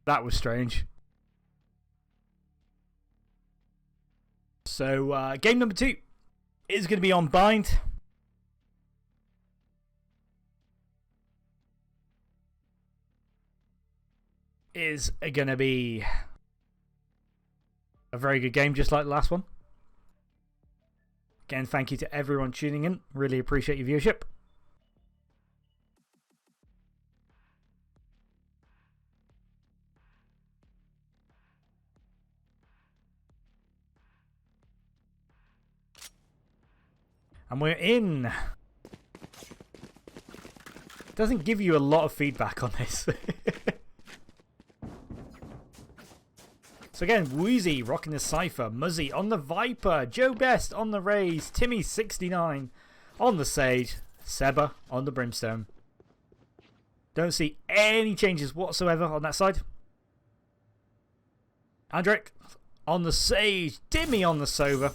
That was strange. So, game number 2 is going to be on Bind. Is going to be a very good game, just like the last one. Again, thank you to everyone tuning in. Really appreciate your viewership. And we're in. Doesn't give you a lot of feedback on this. So again, Woozy rocking the Cypher, Muzzy on the Viper, Joe Best on the Raze, Timmy69 on the Sage, Seba on the Brimstone. Don't see any changes whatsoever on that side. Andric on the Sage, Timmy on the Sova,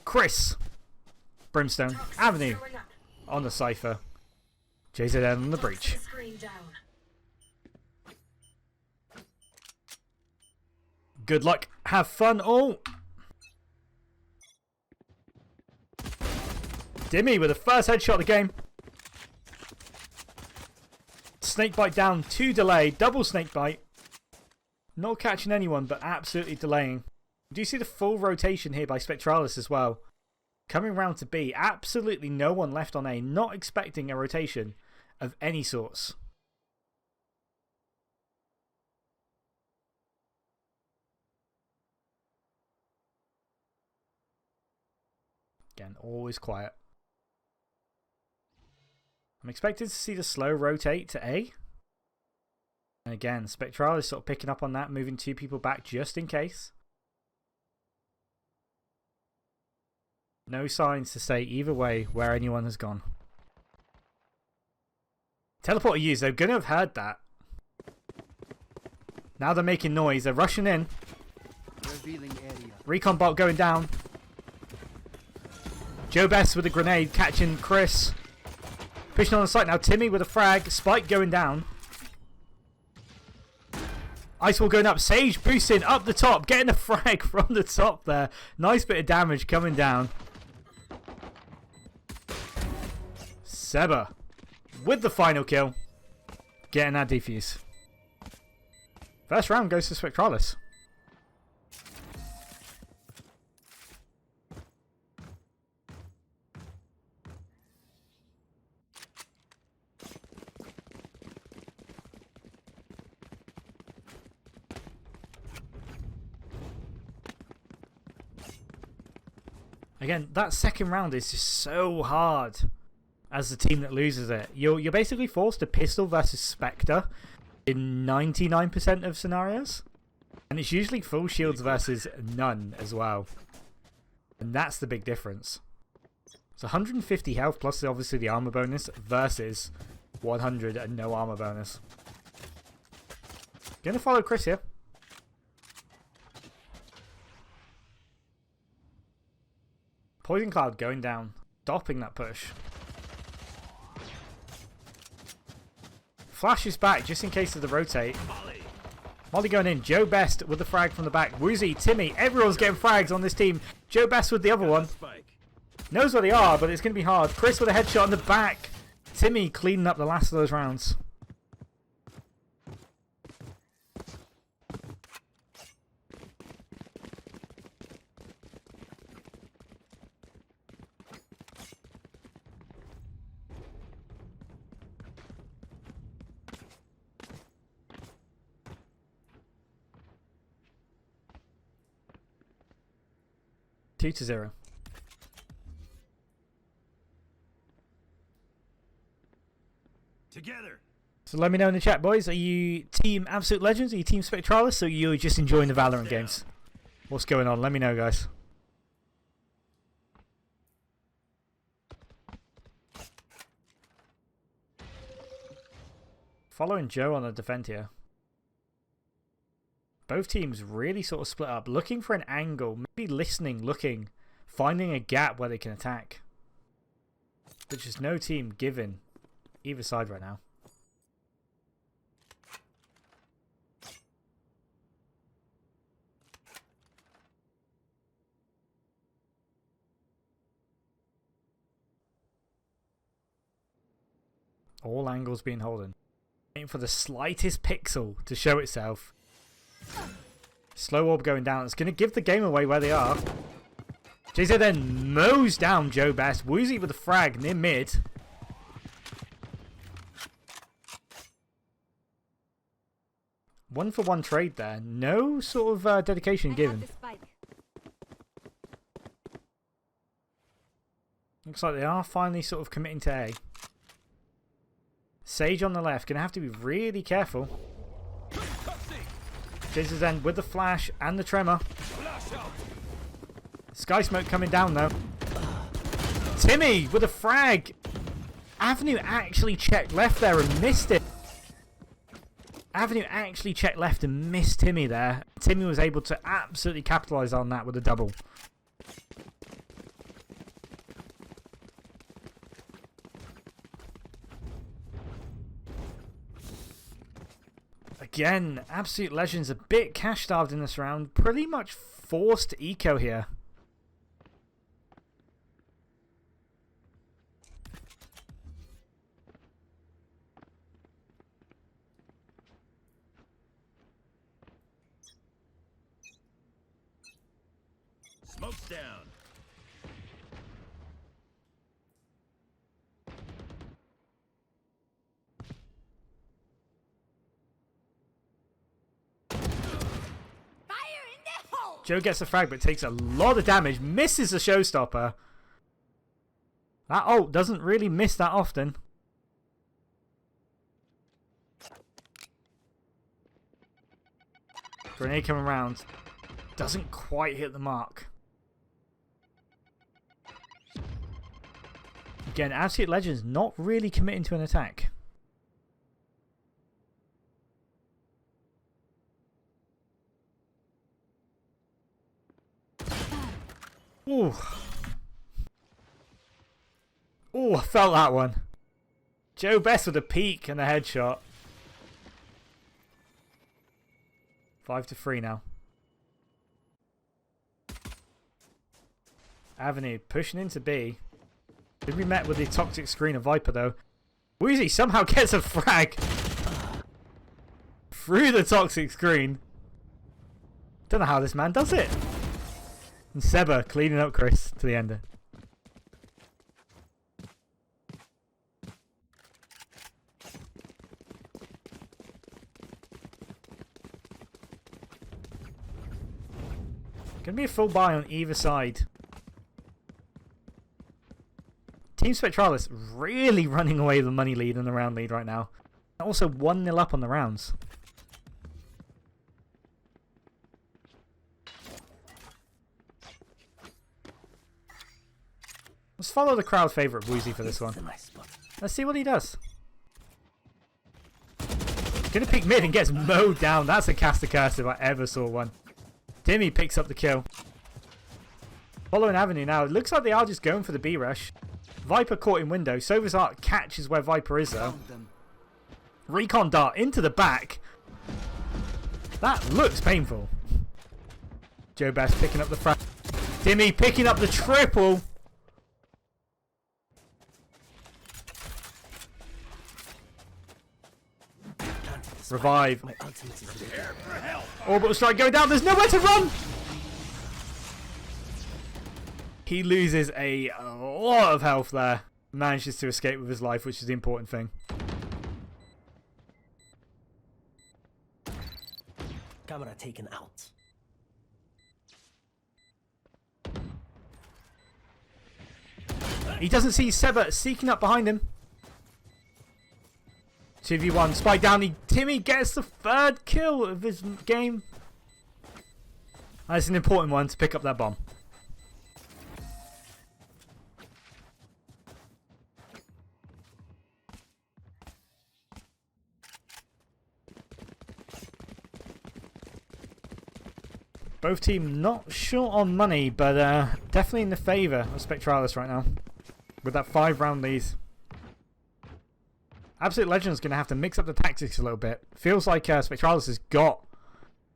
Chris, Brimstone, Avenue on the Cypher, JZN on the Breach. Good luck. Have fun all. Dimmy with the first headshot of the game. Snakebite down, 2 delay, double snakebite. Not catching anyone, but absolutely delaying. Do you see the full rotation here by Spectralis as well? Coming round to B. Absolutely no one left on A. Not expecting a rotation of any sorts. Again, always quiet. I'm expected to see the slow rotate to A. And again, Spectralis sort of picking up on that, moving 2 people back just in case. No signs to say either way where anyone has gone. Teleporter used, they're going to have heard that. Now they're making noise, they're rushing in. Recon bot going down. Joe Best with a grenade, catching Chris. Pushing on the site now. Timmy with a frag. Spike going down. Icewall going up. Sage boosting up the top. Getting a frag from the top there. Nice bit of damage coming down. Seba with the final kill. Getting that defuse. First round goes to Spectralis. Again, that second round is just so hard as the team that loses it. You're basically forced to pistol versus Spectre in 99% of scenarios. And it's usually full shields versus none as well. And that's the big difference. It's 150 health plus obviously the armor bonus versus 100 and no armor bonus. Gonna follow Chris here. Poison Cloud going down, stopping that push. Flash is back just in case of the rotate. Molly going in. Joe Best with the frag from the back. Woozy, Timmy, everyone's getting frags on this team. Joe Best with the other one. Knows where they are, but it's going to be hard. Chris with a headshot in the back. Timmy cleaning up the last of those rounds. Two to 0. Together. So let me know in the chat, boys. Are you Team Absolute Legends? Are you Team Spectralis? Or are you just enjoying the Valorant games? What's going on? Let me know, guys. Following Joe on the defend here. Both teams really sort of split up, looking for an angle, maybe listening, looking, finding a gap where they can attack. But just no team giving either side right now. All angles being holden. Waiting for the slightest pixel to show itself. Slow orb going down. It's going to give the game away where they are. JZ then mows down Joe Best. Woozy with a frag near mid. One for one trade there. No sort of dedication given. Looks like they are finally sort of committing to A. Sage on the left. Going to have to be really careful. JZ's end with the flash and the tremor. Sky smoke coming down though. Timmy with a frag. Avenue actually checked left there and missed it. Avenue actually checked left and missed Timmy there. Timmy was able to absolutely capitalise on that with a double. Again, Absolute Legends a bit cash starved in this round. Pretty much forced eco here. Smoke's down. Joe gets a frag but takes a lot of damage. Misses the showstopper. That ult doesn't really miss that often. Grenade coming around. Doesn't quite hit the mark. Again, Absolute Legends not really committing to an attack. Ooh. Ooh, I felt that one. Joe Best with a peek and a headshot. 5-3 now. Avenue pushing into B. Did be met with the toxic screen of Viper though. Woozy somehow gets a frag through the toxic screen. Don't know how this man does it. And Seba cleaning up Chris to the ender. Gonna be a full buy on either side. Team Spectralis really running away with the money lead and the round lead right now. Also 1-0 up on the rounds. Let's follow the crowd favourite Woozy for this one. Let's see what he does. Gonna peek mid and gets mowed down. That's a caster curse if I ever saw one. Timmy picks up the kill. Following Avenue now. It looks like they are just going for the B rush. Viper caught in window. Sova's Art catches where Viper is though. Recon dart into the back. That looks painful. Joe Best picking up the frag. Timmy picking up the triple. Revive. Orbital strike going down. There's nowhere to run. He loses a lot of health there. Manages to escape with his life, which is the important thing. Camera taken out. He doesn't see Seba seeking up behind him. 2v1, spike down. Timmy gets the third kill of his game. That's an important one to pick up that bomb. Both teams not short on money, but definitely in the favour of Spectralis right now. With that 5-round lead. Absolute Legends going to have to mix up the tactics a little bit. Feels like Spectralis has got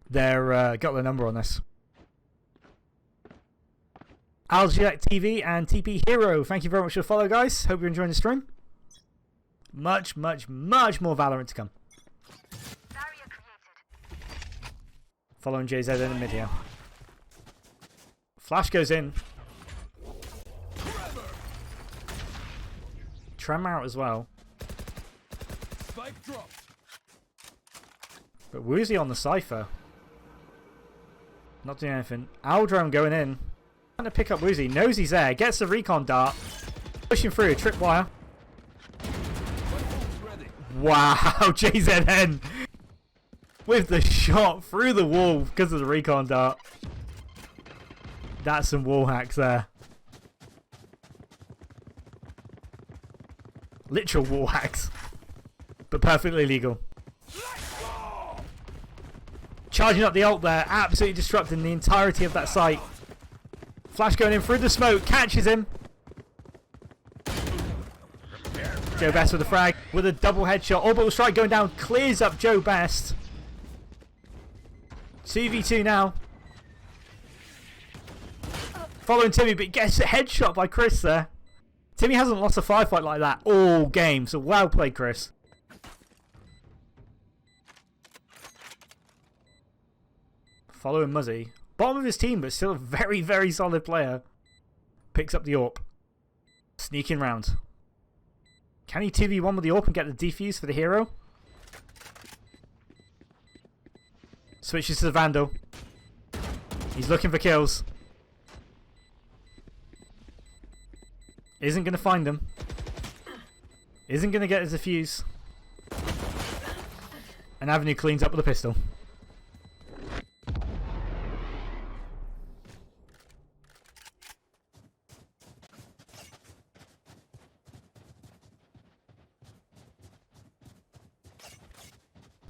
their number on this. Algiac TV and TP Hero, thank you very much for the follow, guys. Hope you're enjoying the stream. Much, much, much more Valorant to come. Following JZ in the mid here. Flash goes in. Tremor out as well. Spike drop. But Woozy on the Cypher. Not doing anything. Aldrome going in. Trying to pick up Woozy. Knows he's there. Gets the recon dart. Pushing through. Tripwire. Wow. JZN. With the shot through the wall because of the recon dart. That's some wall hacks there. Literal wall hacks. But perfectly legal. Charging up the ult there. Absolutely disrupting the entirety of that site. Flash going in through the smoke. Catches him. Joe Best with a frag. With a double headshot. Orbital strike going down. Clears up Joe Best. 2v2 now. Following Timmy, but gets a headshot by Chris there. Timmy hasn't lost a firefight like that all game, so well played, Chris. Following Muzzy. Bottom of his team, but still a very, very solid player. Picks up the AWP. Sneaking round. Can he 2v1 with the AWP and get the defuse for the hero? Switches to the Vandal. He's looking for kills. Isn't going to find them. Isn't going to get his defuse. And Avenue cleans up with a pistol.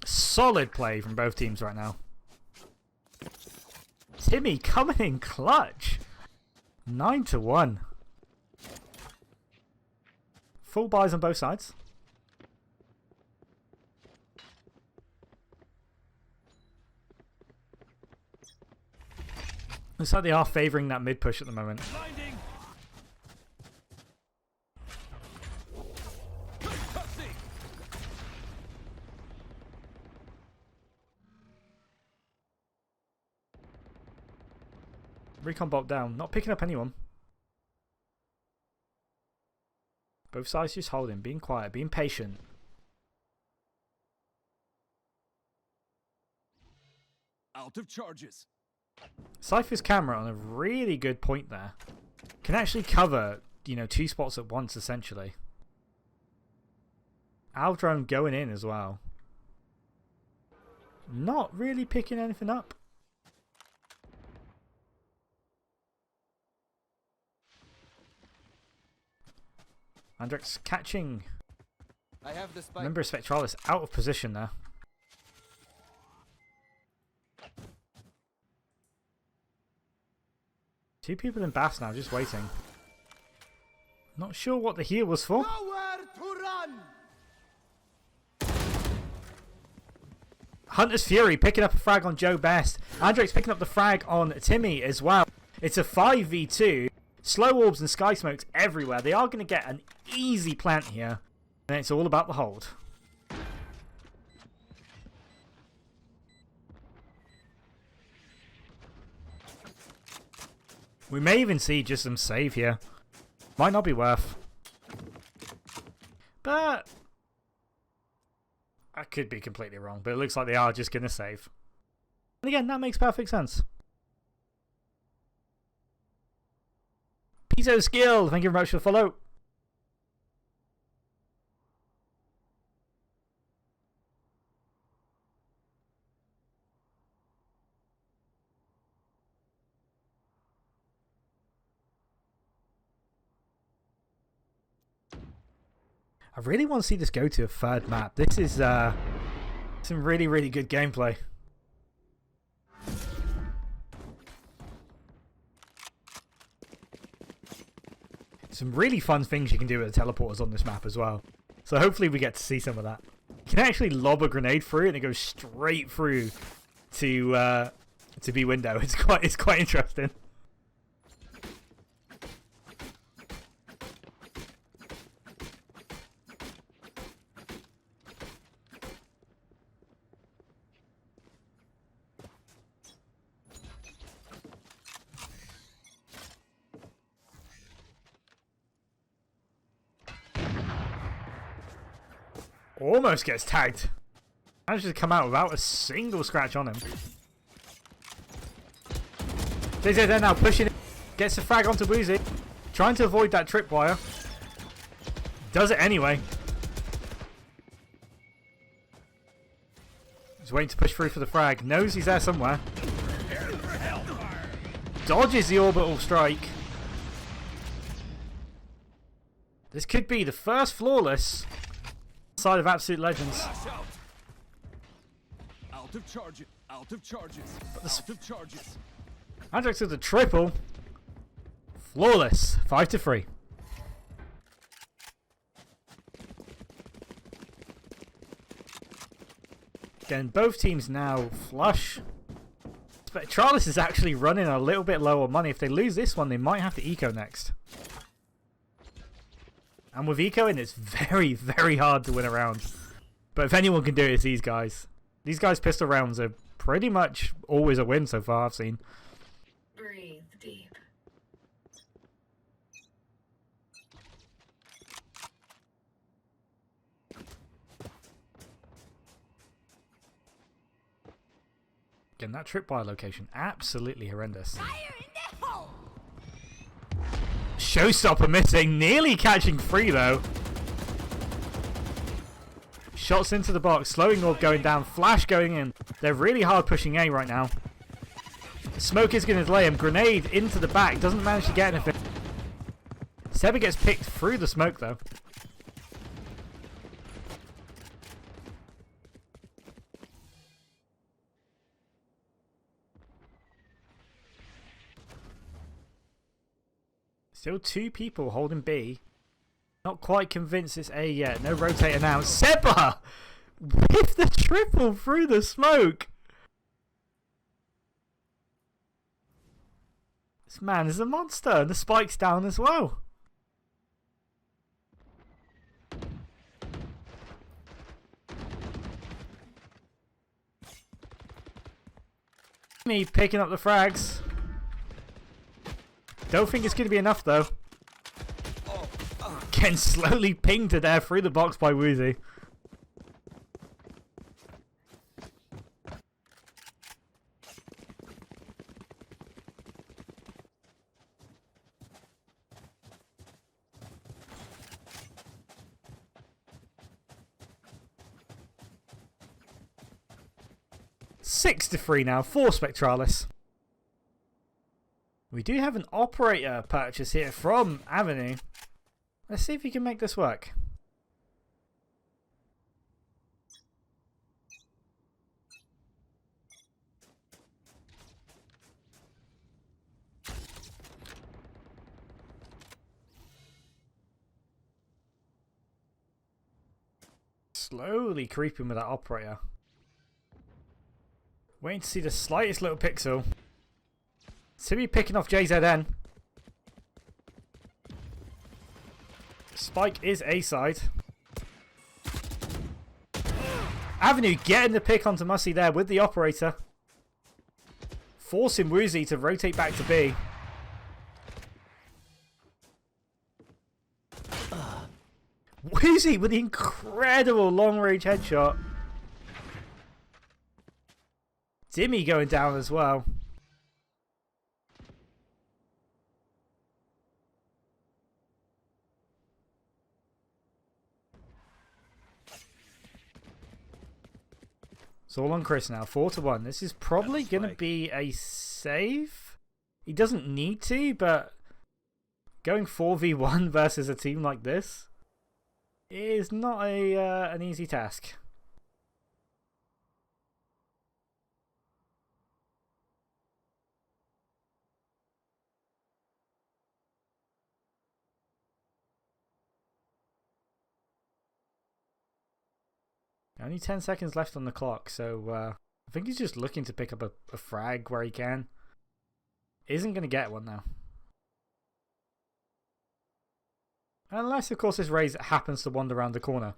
Solid play from both teams right now. Timmy coming in clutch. 9-1. Full buys on both sides. Looks like they are favouring that mid push at the moment. Blinding. Recon bolt down. Not picking up anyone. Both sides just holding. Being quiet. Being patient. Out of charges. Cypher's camera on a really good point there. Can actually cover, you know, 2 spots at once, essentially. Aldrome going in as well. Not really picking anything up. Andrex catching. I have the spike. Remember Spectralis out of position there. Two people in Bass now, just waiting. Not sure what the heal was for. Nowhere to run. Hunter's Fury picking up a frag on Joe Best. Andrex picking up the frag on Timmy as well. It's a 5v2. Slow orbs and sky smokes everywhere. They are going to get an easy plant here. And it's all about the hold. We may even see just some save here. Might not be worth. But I could be completely wrong. But it looks like they are just going to save. And again, that makes perfect sense. Pizzo Skill, thank you very much for the follow. I really want to see this go to a third map. This is some really, really good gameplay. Some really fun things you can do with the teleporters on this map as well. So hopefully we get to see some of that. You can actually lob a grenade through and it goes straight through to B window. It's quite interesting. Almost gets tagged. Manages to come out without a single scratch on him. JZ now pushing it. Gets a frag onto Woozy. Trying to avoid that tripwire. Does it anyway. He's waiting to push through for the frag. Knows he's there somewhere. Dodges the orbital strike. This could be the first flawless side of Absolute Legends. Out of charges. Out of charges. Out of charges. Andrex with the triple. Flawless. 5-3. Again, both teams now flush. Spectralis is actually running a little bit lower money. If they lose this one, they might have to eco next. And with ecoing, it's very, very hard to win a round. But if anyone can do it, it's these guys. These guys' pistol rounds are pretty much always a win so far, I've seen. Breathe deep. Again, that tripwire location, absolutely horrendous. Fire in the hole! Showstopper missing, nearly catching free though. Shots into the box, slowing orb going down, flash going in. They're really hard pushing A right now. Smoke is going to delay him. Grenade into the back, doesn't manage to get anything. Seba gets picked through the smoke though. Still two people holding B. Not quite convinced it's A yet. No rotator now. Seba! With the triple through the smoke! This man is a monster. And the spike's down as well. Me picking up the frags. Don't think it's going to be enough though. Getting slowly pinged to death through the box by Woozy. Six to 3 now for Spectralis. We do have an operator purchase here from Avenue. Let's see if we can make this work. Slowly creeping with that operator. Waiting to see the slightest little pixel. Timmy picking off JZN. Spike is A side. Avenue getting the pick onto Mussy there with the operator. Forcing Woozy to rotate back to B. Woozy with the incredible long range headshot. Dimmy going down as well. It's all on Chris now, 4-1. This is probably going to be a save. He doesn't need to, but going 4v1 versus a team like this is not an easy task. Only 10 seconds left on the clock, so I think he's just looking to pick up a frag where he can. Isn't going to get one now. Unless, of course, this raise happens to wander around the corner.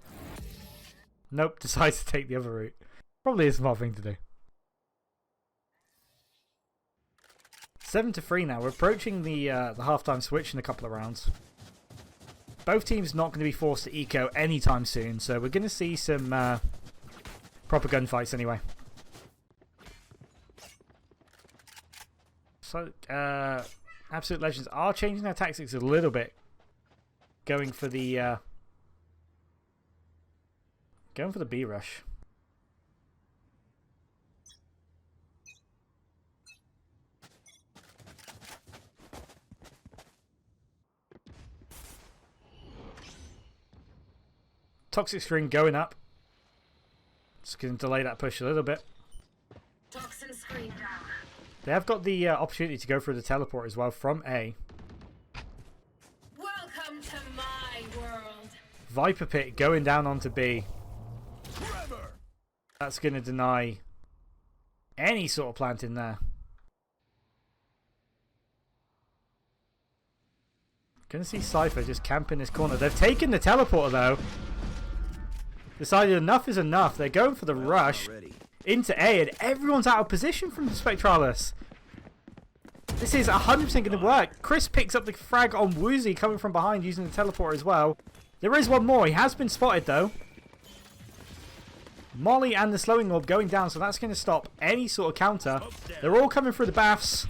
Nope, decides to take the other route. Probably a smart thing to do. 7-3 now. We're approaching the halftime switch in a couple of rounds. both teams not going to be forced to eco anytime soon, so we're going to see some proper gunfights anyway. So, Absolute Legends are changing their tactics a little bit, going for the B rush. Toxic Screen going up. Just going to delay that push a little bit. Toxin screen down. They have got the opportunity to go through the teleport as well from A. Welcome to my world. Viper Pit going down onto B. Forever. That's going to deny any sort of plant in there. Going to see Cypher just camping this corner. They've taken the teleporter though. Decided enough is enough. They're going for the rush into A, and everyone's out of position from the Spectralis. This is 100% going to work. Chris picks up the frag on Woozy coming from behind using the teleporter as well. There is one more. He has been spotted though. Molly and the slowing orb going down, so that's going to stop any sort of counter. They're all coming through the baths.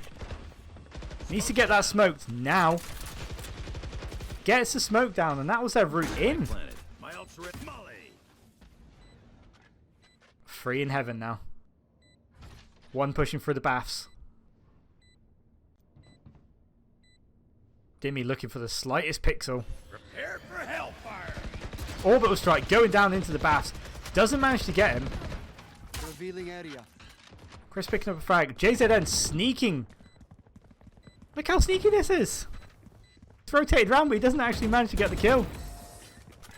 Needs to get that smoked now. Gets the smoke down, and that was their route in. Free in heaven now. One pushing through the baths. Dimmy looking for the slightest pixel. Prepare for hellfire. Orbital strike going down into the baths. Doesn't manage to get him. Revealing area. Chris picking up a frag. JZN sneaking. Look how sneaky this is. It's rotated round, but he doesn't actually manage to get the kill.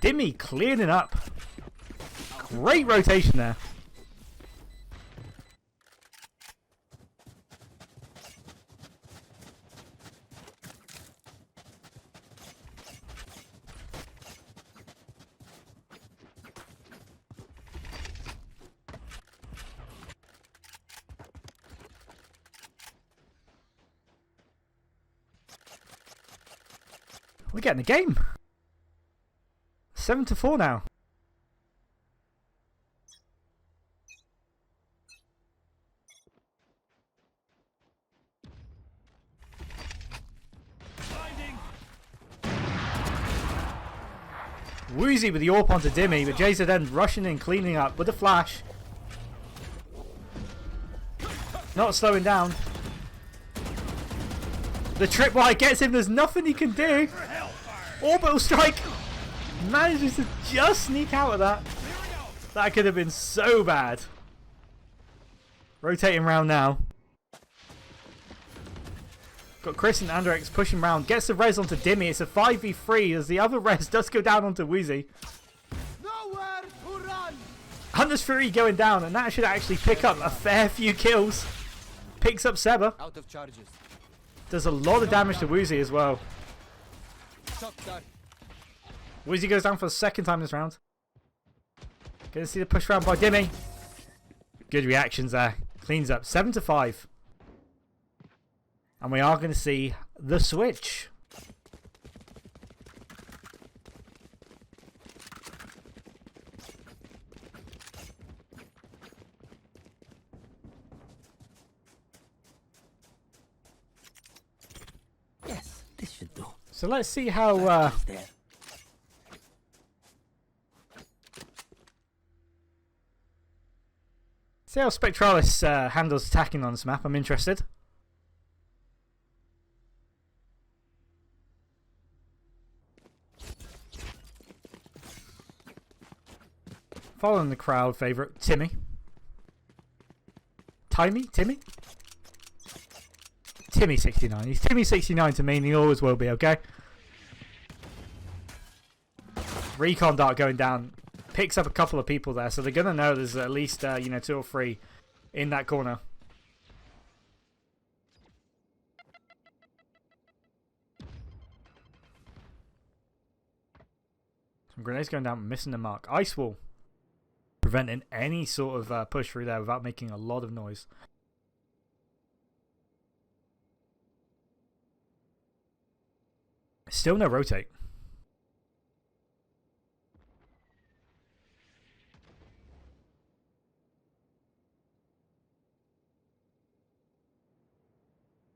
Dimmy clearing up. Great rotation there. We're getting the game. 7-4 now. Blinding. Woozy with the AWP onto Dimmy, but JZN rushing in, cleaning up with a flash. Not slowing down. The tripwire gets him, there's nothing he can do. Orbital strike manages to just sneak out of that. That could have been so bad. Rotating round now. Got Chris and Andrex pushing round. Gets the res onto Dimmy. It's a 5v3 as the other res does go down onto Woozy. Nowhere to run. Hunter's Fury going down, and that should actually pick up a fair few kills. Picks up Seba. Out of charges. Does a lot of damage to Woozy as well. Shot done. Woozy goes down for the second time this round. Gonna see the push round by Dimmy. Good reactions there. Cleans up. 7-5. And we are going to see the switch. Yes, this should do. So let's see how Spectralis handles attacking on this map. I'm interested. Following the crowd favourite, Timmy. Timmy? Timmy 69. He's Timmy 69 to me, and he always will be, okay? Recon dart going down. Picks up a couple of people there, so they're going to know there's at least, 2 or 3 in that corner. Some grenades going down, missing the mark. Ice wall. Preventing any sort of push through there without making a lot of noise. Still no rotate.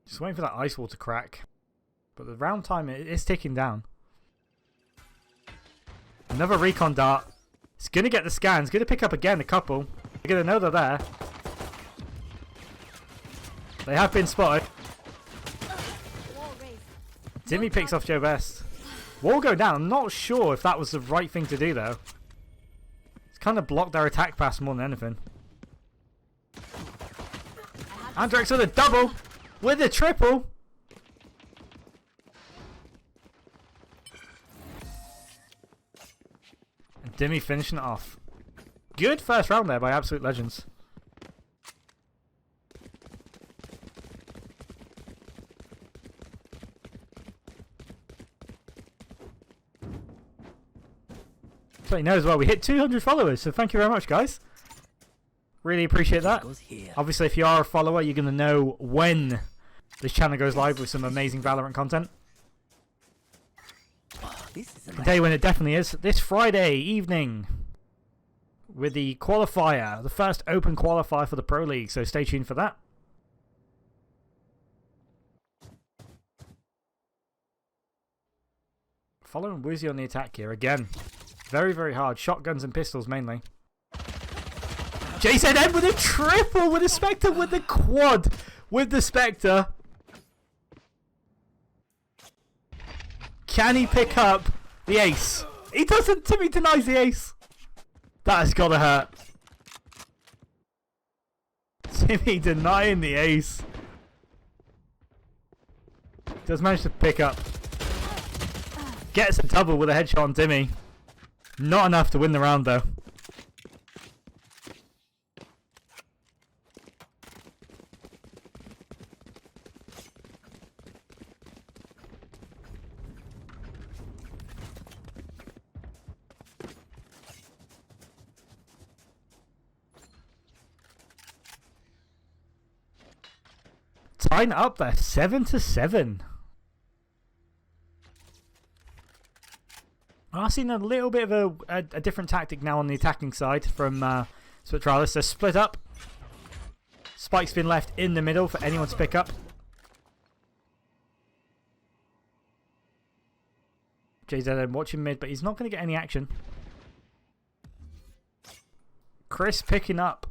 Just waiting for that ice wall to crack. But the round time is ticking down. Another recon dart. It's going to get the scans. Going to pick up again a couple. They're going to know they're there. They have been spotted. Timmy picks off Joe Best. Wall go down. I'm not sure if that was the right thing to do though. It's kind of blocked their attack pass more than anything. Andrex with a double. With a triple. And Dimmy finishing it off. Good first round there by Absolute Legends. So you know as well, we hit 200 followers, so thank you very much, guys. Really appreciate that. Obviously, if you are a follower, you're going to know when this channel goes live with some amazing Valorant content. I can tell you when it definitely is. This Friday evening with the qualifier, the first open qualifier for the Pro League, so stay tuned for that. Following Woozy on the attack here again. Very, very hard. Shotguns and pistols mainly. JZM with a triple with a Spectre with the quad with the Spectre. Can he pick up the ace? He doesn't. Timmy denies the ace. That has got to hurt. Timmy denying the ace. Does manage to pick up. Gets a double with a headshot on Timmy. Not enough to win the round though. Tying it up there, 7-7. I've seen a little bit of a different tactic now on the attacking side from Spectralis. They're split up. Spike's been left in the middle for anyone to pick up. JZN watching mid, but he's not going to get any action. Chris picking up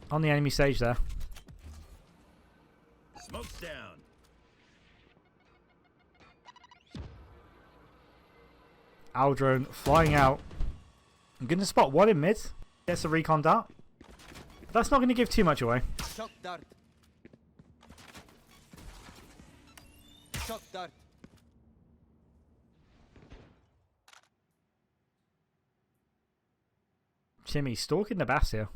on the enemy stage there. Smoke's down. Aldrone flying out. I'm going to spot one in mid. Gets a recon dart. But that's not going to give too much away. Shock dart. Shock dart. Timmy stalking the bass here.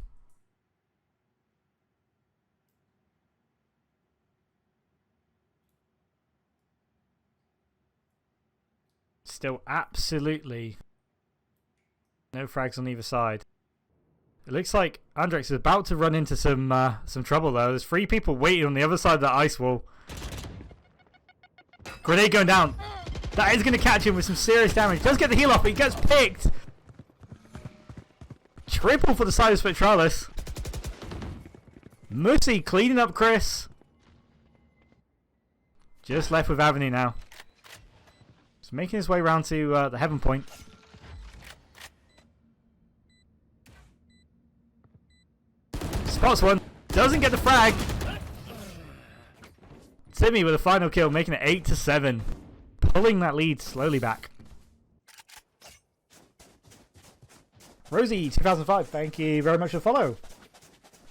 Still absolutely no frags on either side. It looks like Andrex is about to run into some trouble though. There's 3 people waiting on the other side of that ice wall. Grenade going down. That is going to catch him with some serious damage. Does get the heal off, but he gets picked. Triple for the side of Spectralis. Mussy cleaning up Chris. Just left with Avenue now. He's making his way around to the heaven point. Spots one. Doesn't get the frag. Timmy with a final kill, making it 8-7. Pulling that lead slowly back. Rosie 2005, thank you very much for the follow.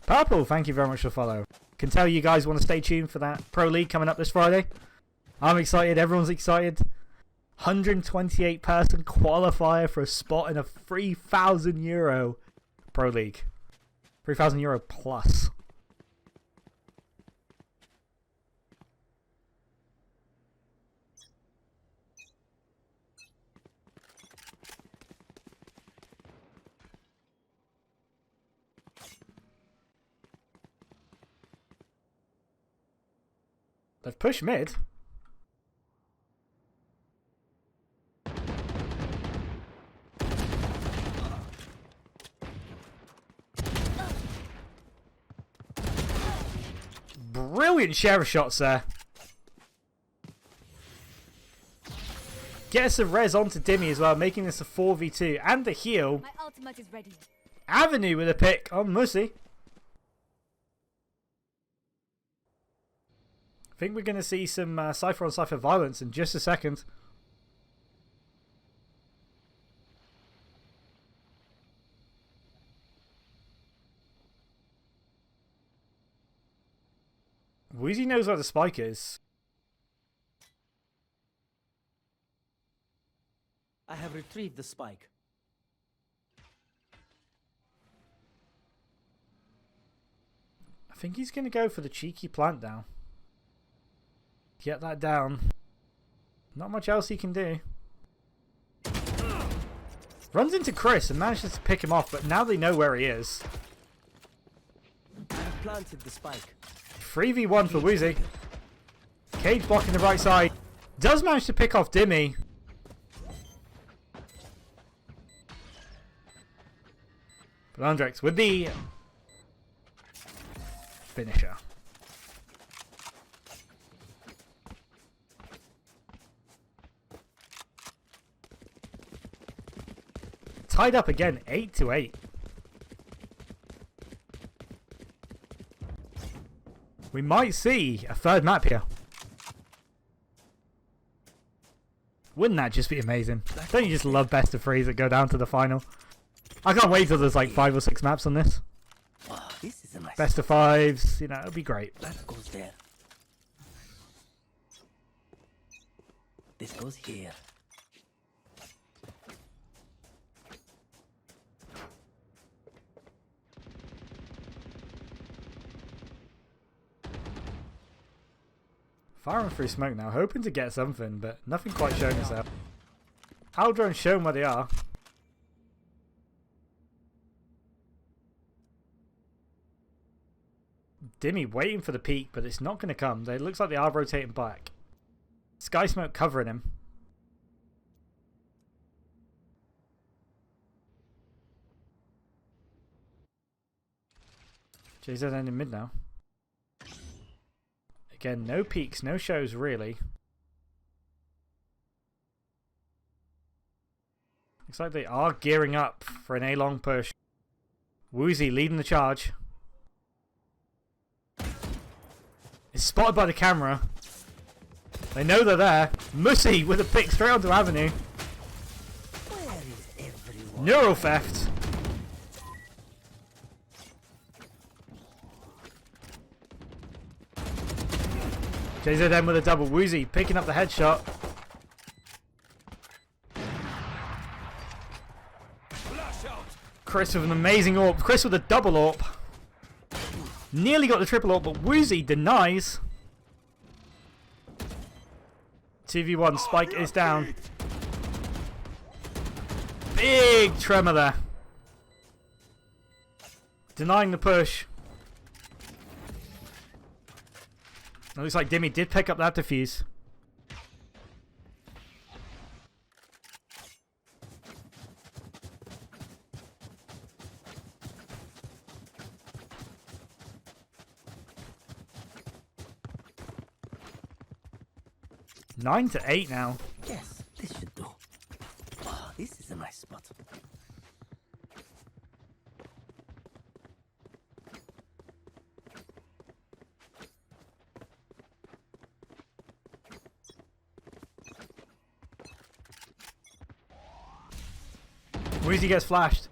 Purple, thank you very much for the follow. Can tell you guys want to stay tuned for that Pro League coming up this Friday. I'm excited, everyone's excited. 128 person qualifier for a spot in a €3,000 Pro League. €3,000 plus. They've pushed mid. Brilliant share of shots there. Gets a res onto Dimmy as well, making this a 4v2 and the heal. My ultimate is ready. Avenue with a pick on Mussy. I think we're going to see some Cypher on Cypher violence in just a second. Woozy knows where the spike is. I have retrieved the spike. I think he's going to go for the cheeky plant down. Get that down. Not much else he can do. Runs into Chris and manages to pick him off, but now they know where he is. I have planted the spike. 3v1 for Woozy. Cage blocking the right side. Does manage to pick off Dimmy. But Andrex with the finisher. Tied up again, 8-8. We might see a third map here. Wouldn't that just be amazing? Don't you just love best of threes that go down to the final? I can't wait till there's like 5 or 6 maps on this. Oh, this is a nice Best of fives, you know, it'll be great. That goes there. This goes here. Firing through smoke now, hoping to get something, but nothing quite showing us out. Aldron's shown where they are. Dimmy waiting for the peak, but it's not going to come. It looks like they are rotating back. Sky smoke covering him. JZ ending mid now. Again, no peaks, no shows really. Looks like they are gearing up for an A-long push. Woozy leading the charge. Is spotted by the camera. They know they're there. Mussy with a pick straight onto Avenue. Where is everyone? Neural theft. JZM with a double. Woozy picking up the headshot. Chris with an amazing AWP. Chris with a double AWP. Nearly got the triple AWP, but Woozy denies. 2v1, Spike is down. Big tremor there. Denying the push. It looks like Dimmy did pick up that defuse. Nine to 8 now. Yes, this should do. Oh, this is a nice spot. Woozy gets flashed.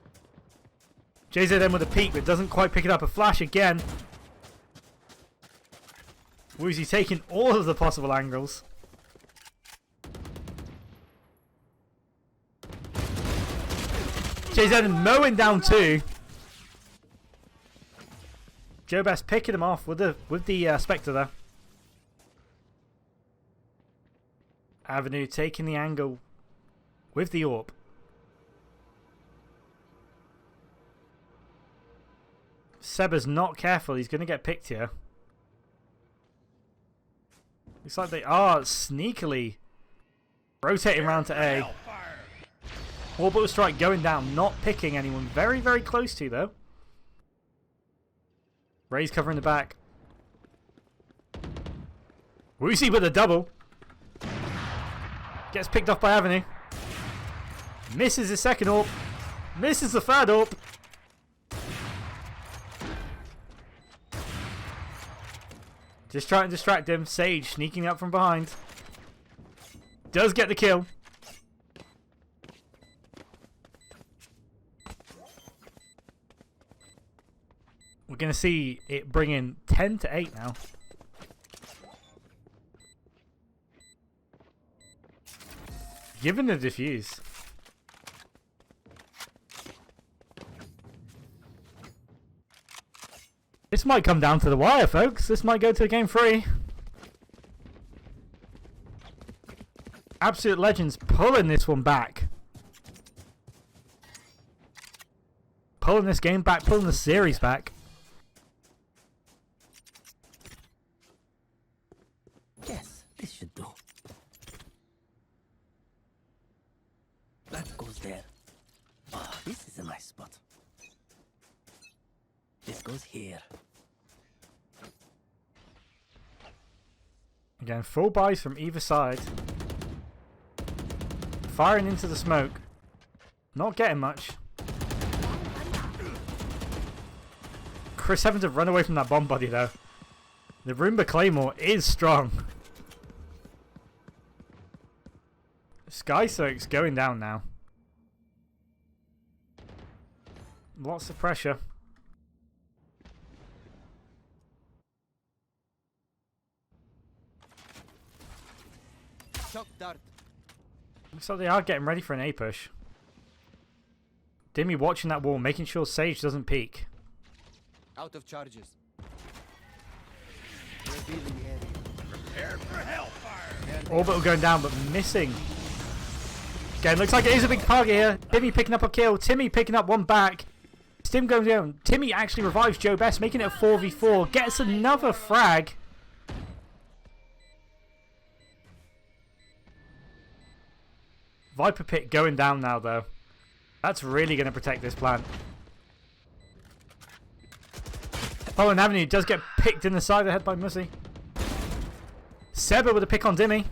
JZM with a peek, but doesn't quite pick it up. A flash again. Woozy taking all of the possible angles. JZM mowing down 2. Joe Best picking him off with the Spectre there. Avenue taking the angle with the AWP. Seba's not careful. He's going to get picked here. Looks like they are sneakily rotating around to A. Orbital strike going down. Not picking anyone. Very, very close to, though. Ray's covering the back. Woozy with a double. Gets picked off by Avenue. Misses his second AWP. Misses the third AWP. Just trying to distract him. Sage sneaking up from behind. Does get the kill. We're going to see it bring in 10 to 8 now. Given the defuse. This might come down to the wire, folks. This might go to game 3. Absolute Legends pulling this one back. Pulling this game back, pulling the series back. Yes, this should do. That goes there. Oh, this is a nice spot. This goes here. Again, full buys from either side. Firing into the smoke. Not getting much. Chris having to run away from that bomb body though. The Roomba Claymore is strong. Sky Soak's going down now. Lots of pressure. Shock dart. Looks like they are getting ready for an A push. Dimmy watching that wall, making sure Sage doesn't peek. Out of charges. Revealing area. Prepare for hellfire. Orbital going down, but missing. Again, looks like it is a big target here. Timmy picking up a kill. Timmy picking up one back. Stim going down. Timmy actually revives Joe Best, making it a 4v4. Gets another frag. Viper Pit going down now, though. That's really going to protect this plant. Poland Avenue does get picked in the side of the head by Mussy. Seba with a pick on Dimmy.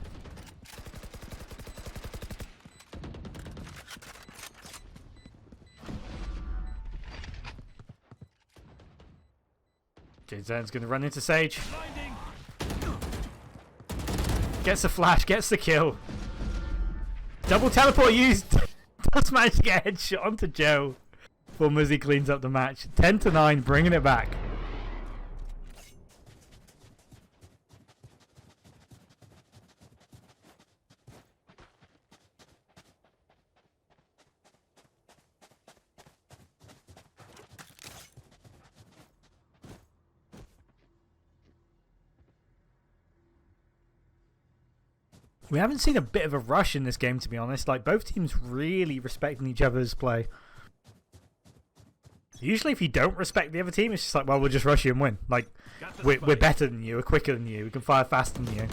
Zen's going to run into Sage. Gets the flash, gets the kill. Double teleport used. Does manage to get a headshot onto Joe before Muzzy cleans up the match. 10 to 9, bringing it back. We haven't seen a bit of a rush in this game, to be honest. Like, both teams really respecting each other's play. Usually, if you don't respect the other team, it's just like, well, we'll just rush you and win. Like, we're better than you, we're quicker than you, we can fire faster than you.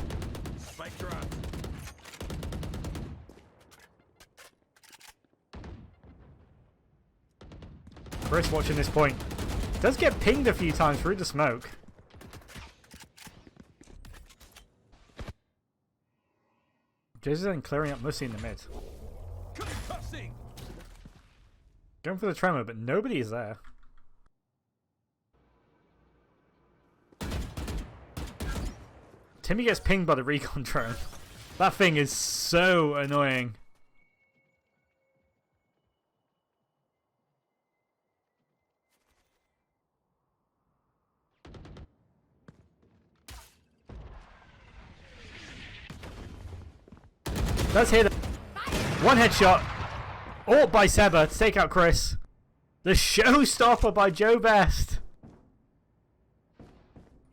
Spectralis. Chris watching this point. Does get pinged a few times through the smoke. Jason clearing up Mussy in the mid. Concussing. Going for the tremor, but nobody is there. Timmy gets pinged by the recon drone. That thing is so annoying. Does hit him. One headshot. All by Seba to take out Chris. The showstopper by Joe Best.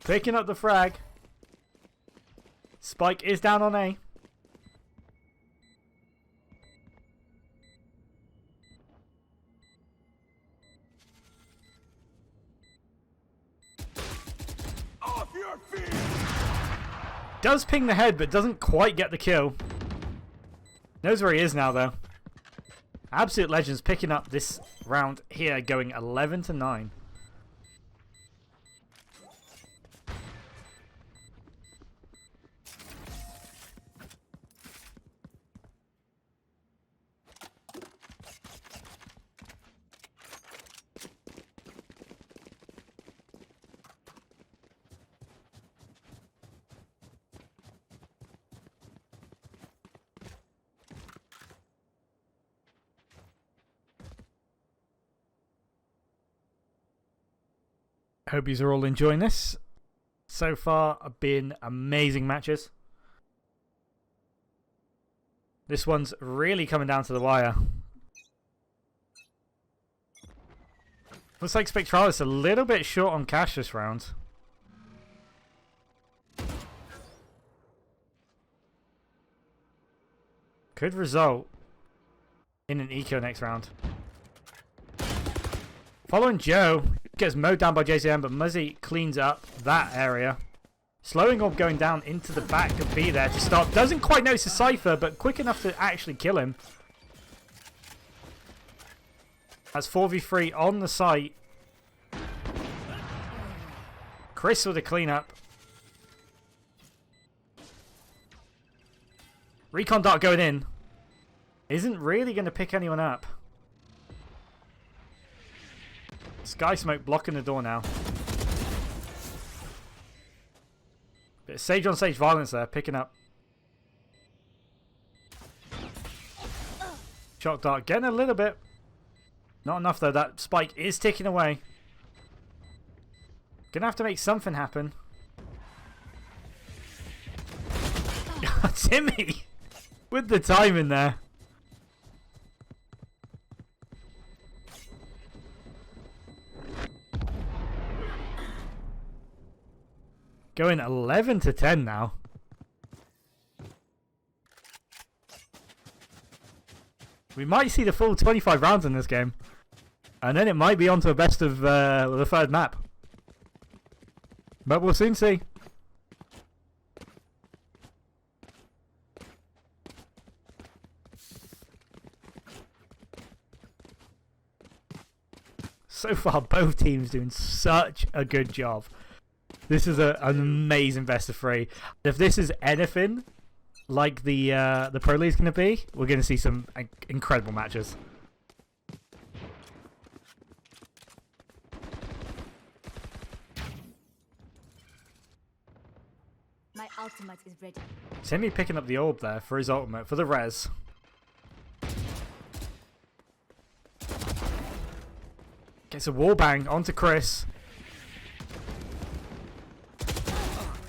Picking up the frag. Spike is down on A. Off your feet. Does ping the head, but doesn't quite get the kill. Knows where he is now, though. Absolute Legends picking up this round here, going 11 to 9. Hope you're all enjoying this. So far, have been amazing matches. This one's really coming down to the wire. Looks like Spectralis a little bit short on cash this round. Could result in an eco next round. Following Joe, gets mowed down by JZM, but Muzzy cleans up that area. Slowing Orb going down into the back of B there to stop. Doesn't quite notice the Cypher, but quick enough to actually kill him. That's 4v3 on the site. Chris with a cleanup. Recon Dart going in. Isn't really going to pick anyone up. Sky Smoke blocking the door now. Bit of sage on sage violence there, picking up. Shock Dart getting a little bit. Not enough though, that spike is ticking away. Gonna have to make something happen. Timmy! With the time in there. Going 11-10 now. We might see the full 25 rounds in this game. And then it might be on to a best of the third map. But we'll soon see. So far, both teams doing such a good job. This is an amazing best of 3. If this is anything like the Pro League's going to be, we're going to see some incredible matches. My ultimate is ready. Timmy picking up the orb there for his ultimate, for the res. Gets a wallbang onto Chris.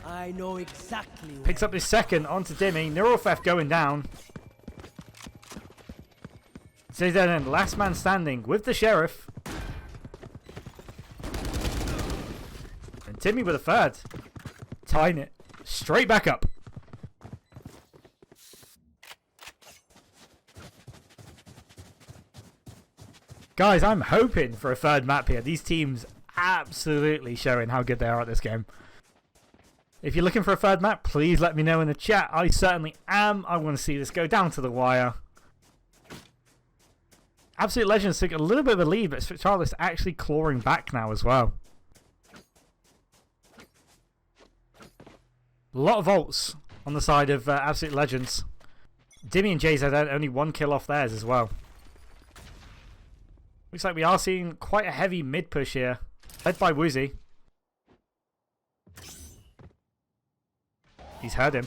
I know exactly where. Picks up his second onto Dimmy. Neural Theft going down. Stays there then. Last man standing with the sheriff. And Timmy with a third. Tying it straight back up. Guys, I'm hoping for a third map here. These teams absolutely showing how good they are at this game. If you're looking for a third map, please let me know in the chat. I certainly am. I want to see this go down to the wire. Absolute Legends took a little bit of a lead, but Spectralis actually clawing back now as well. A lot of ults on the side of Absolute Legends. Dimmy and JZ had only 1 kill off theirs as well. Looks like we are seeing quite a heavy mid push here, led by Woozy. He's heard him.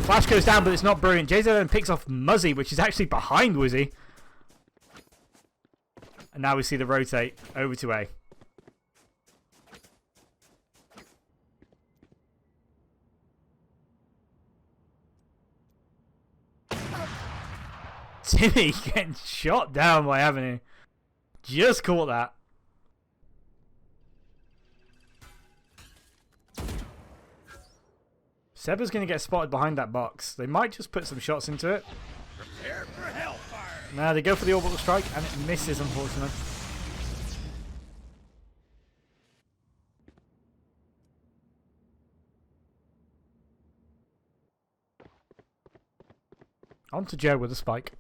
Flash goes down, but it's not brilliant. JZ then picks off Muzzy, which is actually behind Woozy. And now we see the rotate over to A. Timmy getting shot down by Avenue. Just caught that. Seba's going to get spotted behind that box. They might just put some shots into it. Prepare for hellfire. Now they go for the orbital strike and it misses, unfortunately. On to Joe with a spike.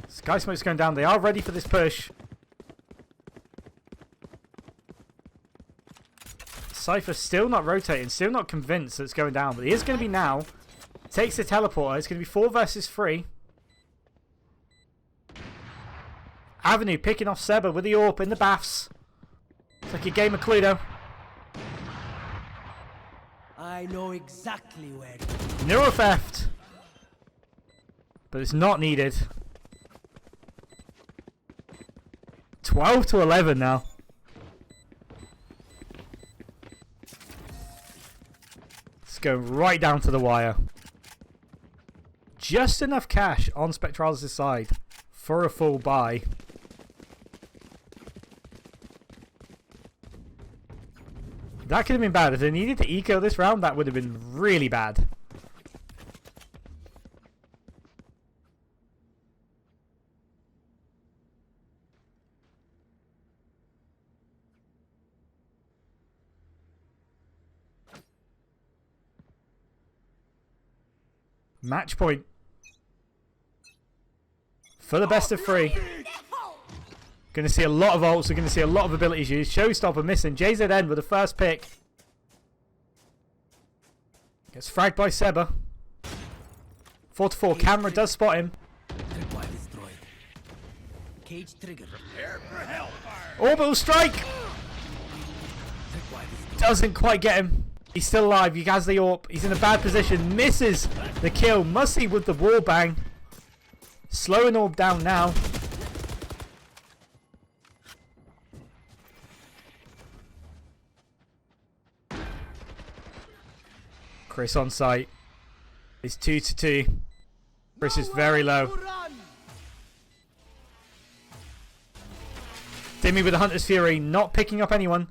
Sky Smoke's going down. They are ready for this push. Cypher still not rotating, still not convinced that it's going down, but he is going to be now. Takes the teleporter. It's going to be 4 versus 3. Avenue picking off Seba with the AWP in the baths. It's like a game of Cluedo. I know exactly where. Neurotheft. But it's not needed. 12 to 11 now. It's going right down to the wire. Just enough cash on Spectralis' side for a full buy. That could have been bad. If they needed to eco this round, that would have been really bad. Match point. For the best of 3. Going to see a lot of ults. We're going to see a lot of abilities used. Showstopper missing. JZN with the first pick. Gets fragged by Seba. 4 to 4. Camera does spot him. Tripwire destroyed. Cage trigger. Orbital strike. Tripwire destroyed. Doesn't quite get him. He's still alive. He has the AWP. He's in a bad position. Misses the kill. Mussy with the wall bang. Slowing AWP down now. Chris on site. It's 2 to 2. Chris is very low. Dimmy with the Hunter's Fury. Not picking up anyone.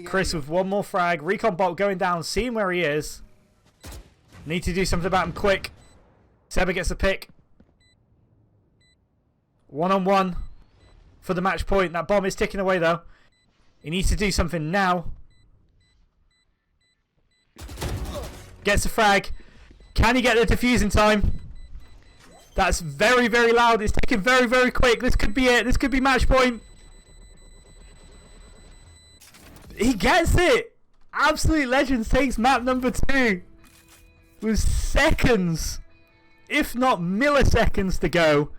Chris with one more frag. Recon bolt going down. Seeing where he is. Need to do something about him quick. Seba gets a pick. 1-on-1 for the match point. That bomb is ticking away though. He needs to do something now. Gets a frag. Can he get the defuse in time? That's very, very loud. It's ticking very, very quick. This could be it. This could be match point. He gets it! Absolute Legends takes map number 2 with seconds, if not milliseconds to go.